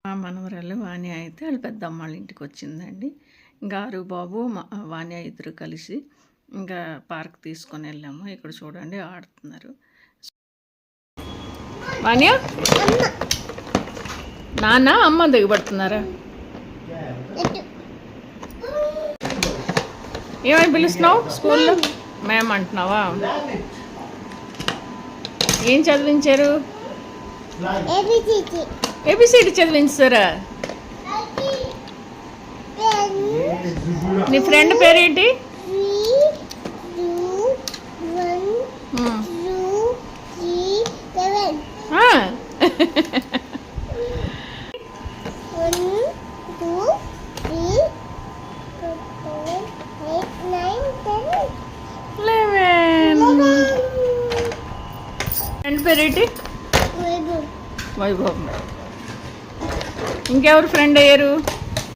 మా మనవరాలు వాణి అయితే వాళ్ళ పెద్దమ్మ వాళ్ళ ఇంటికి వచ్చిందండి. గారు బాబు వాణి ఇద్దరు కలిసి ఇంకా పార్క్ తీసుకొని వెళ్ళాము. ఇక్కడ చూడండి ఆడుతున్నారు. వాణ్య నాన్న అమ్మ దిగబడుతున్నారా? ఏమని పిలుస్తున్నావు స్కూల్లో? మేము అంటున్నావా? ఏం చదివించారు? ఏబిసిడి చదివించారా? నీ ఫ్రెండ్ పేరేంటి? ఫ్రెండ్ పేరేంటి? వైభవ్. ఇంకెవరు ఫ్రెండ్ అయ్యారు?